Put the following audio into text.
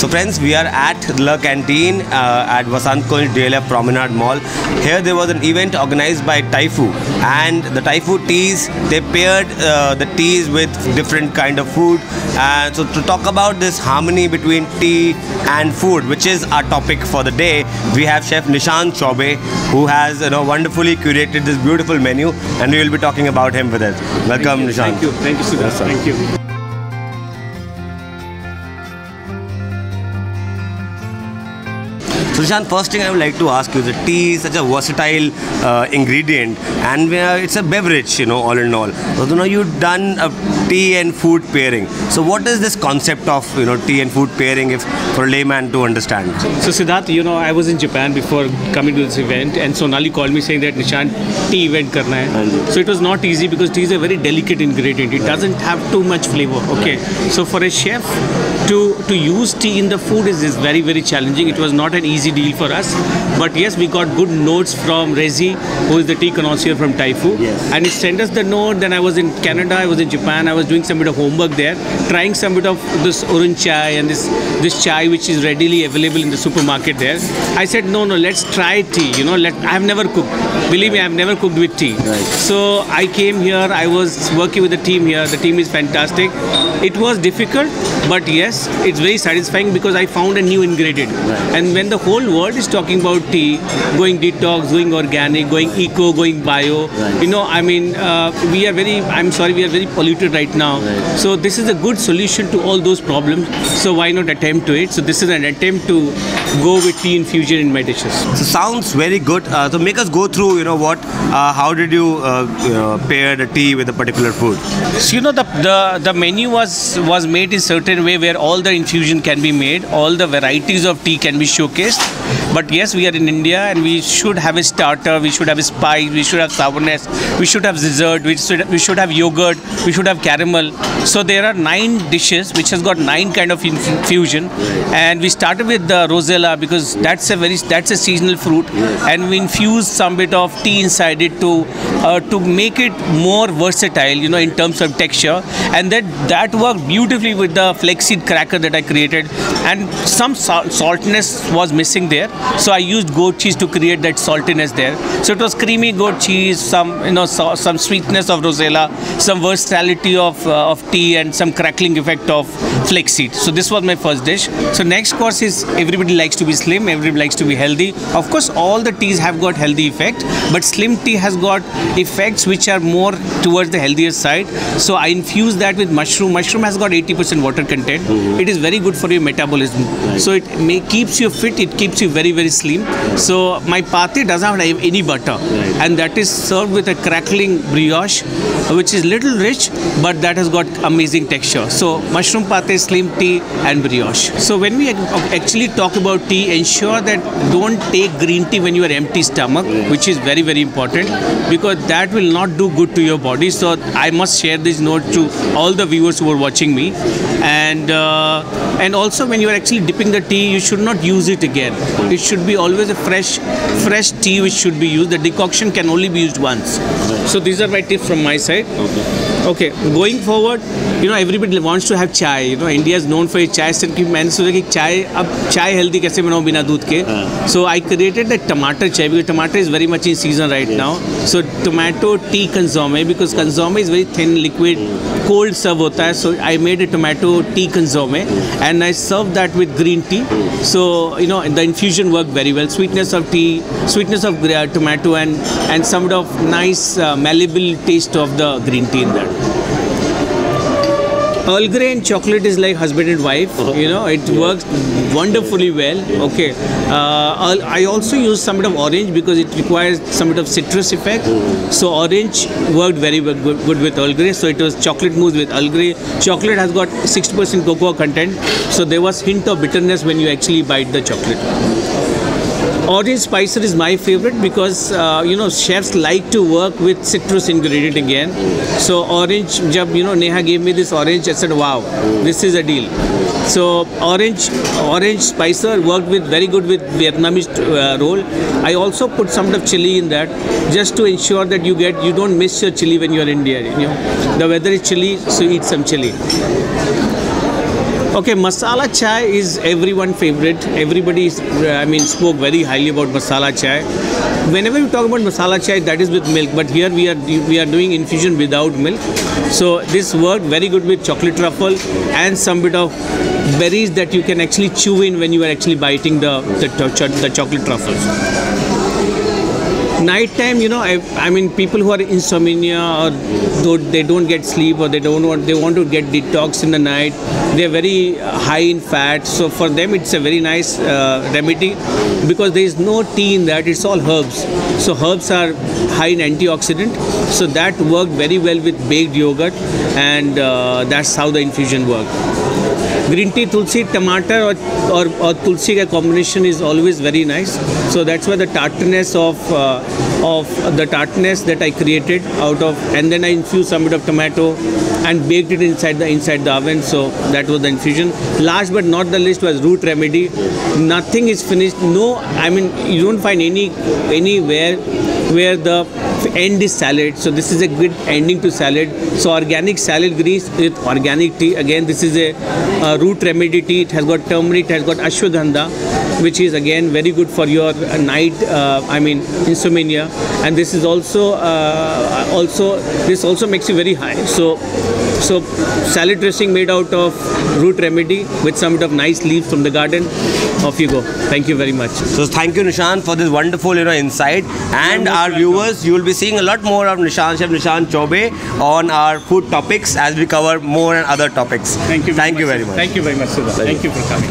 So friends, we are at the canteen at Vasant Kunj DLF Promenade Mall. Here there was an event organized by Taifu, and the Taifu teas, they paired the teas with different kind of food. And so to talk about this harmony between tea and food, which is our topic for the day, we have Chef Nishant Chaube, who has wonderfully curated this beautiful menu, and we will be talking about him with us. Welcome, Nishant. Thank you, Siddharth. Thank you. So Nishant, first thing I would like to ask you, the tea is such a versatile ingredient, and it's a beverage, all in all. So you've done a tea and food pairing. So what is this concept of tea and food pairing, if for a layman to understand? So Siddharth, I was in Japan before coming to this event, and Sonali called me saying that Nishant, tea event karna hai. So it was not easy because tea is a very delicate ingredient. It doesn't have too much flavor. Okay. So for a chef to use tea in the food is very, very challenging. It was not an easy deal for us, but yes, we got good notes from Rezi, who is the tea connoisseur from Taifu, and he sent us the note. Then I was in Canada, I was in Japan, I was doing some bit of homework there, trying some bit of this orange chai and this chai which is readily available in the supermarket there. I said no, let's try tea. I have never cooked. Believe me, I have never cooked with tea. Right. So I came here, I was working with the team here. The team is fantastic. It was difficult, but yes, it's very satisfying because I found a new ingredient. Right. And when the whole world is talking about tea, going detox, going organic, going eco, going bio, right. We are very polluted right now. Right. So this is a good solution to all those problems. So why not attempt to it? So this is an attempt to go with tea infusion in my dishes. So sounds very good. So make us go through, how did you pair the tea with a particular food? So the menu was made in certain way where all the infusion can be made, all the varieties of tea can be showcased. But yes, we are in India and we should have a starter, we should have a spice, we should have sourness, we should have dessert, we should have yogurt, we should have caramel. So there are 9 dishes which has got 9 kind of infusion, and we started with the rosella because that's a seasonal fruit, and we infused some bit of tea inside it to make it more versatile, in terms of texture, and that worked beautifully with the flaxseed cracker that I created, and some saltiness was missing there, so I used goat cheese to create that saltiness there. So it was creamy goat cheese, some sweetness of rosella, some versatility of tea, and some crackling effect of flaxseed. So this was my first dish. So next course is everybody likes to be slim, everybody likes to be healthy. Of course, all the teas have got healthy effect, but slim tea has got effects which are more towards the healthier side. So I infuse that with mushroom. Mushroom has got 80% water content. It is very good for your metabolism. Right. So it keeps you fit, it keeps you very, very slim. So my pate doesn't have any butter, and that is served with a crackling brioche, which is little rich, but that has got amazing texture. So mushroom pate, slim tea, and brioche. So when we actually talk about tea, ensure that don't take green tea when you are empty stomach, which is very, very important, because that will not do good to your body. So I must share this note to all the viewers who are watching me. And also when you are actually dipping the tea, you should not use it again. It should be always a fresh tea which should be used. The decoction can only be used once. So these are my tips from my side. Okay, going forward, everybody wants to have chai. India is known for its chai. So मैंने सोचा कि chai healthy कैसे बनाऊँ बिना दूध के. So I created the tomato chai because tomato is very much in season right now. So tomato tea consomme, because consomme is very thin liquid, cold serve होता है. So I made a tomato tea consomme and I served that with green tea. So the infusion worked very well. Sweetness of tea, sweetness of tomato, and some of nice malleable taste of the green tea in that. Earl Grey and chocolate is like husband and wife. It works wonderfully well. Okay. I also use some bit of orange because it requires some bit of citrus effect. So orange worked very good with Earl Grey. So it was chocolate mousse with Earl Grey. Chocolate has got 60% cocoa content. So there was hint of bitterness when you actually bite the chocolate. Orange spicer is my favorite because chefs like to work with citrus ingredient again. So orange, Neha gave me this orange, I said wow, this is a deal. So orange spicer worked very good with Vietnamese roll. I also put some of chili in that just to ensure that you don't miss your chili when you're in India. The weather is chilly, so eat some chili. Okay, masala chai is everyone's favorite. Everybody, spoke very highly about masala chai. Whenever we talk about masala chai, that is with milk. But here we are doing infusion without milk. So this worked very good with chocolate truffle and some bit of berries that you can actually chew in when you are actually biting the chocolate truffles. Night time, people who are insomnia or they don't get sleep or they want to get detox in the night. They are very high in fat, so for them it's a very nice remedy because there is no tea in that. It's all herbs. So herbs are high in antioxidant. So that worked very well with baked yogurt, and that's how the infusion worked. Green tea, tulsi, tomato or tulsi ka combination is always very nice. So that's why the tartness of the tartness that I created out of, and then I infused some bit of tomato and baked it inside the oven. So that was the infusion. Last but not the least was root remedy. Nothing is finished. No, you don't find anywhere where the end is salad. So this is a good ending to salad. So organic salad greens with organic tea. Again, this is a root remedy tea. It has got turmeric, it has got ashwagandha, which is again very good for your night insomnia. And this is also makes you very high. So salad dressing made out of root remedy with some bit of nice leaves from the garden. Off you go. Thank you very much. So thank you, Nishant, for this wonderful insight. And our viewers, you will be seeing a lot more of Chef Nishant Chaubey on our food topics as we cover more and other topics. Thank you very much. Thank you very much, Siddha. Thank you for coming.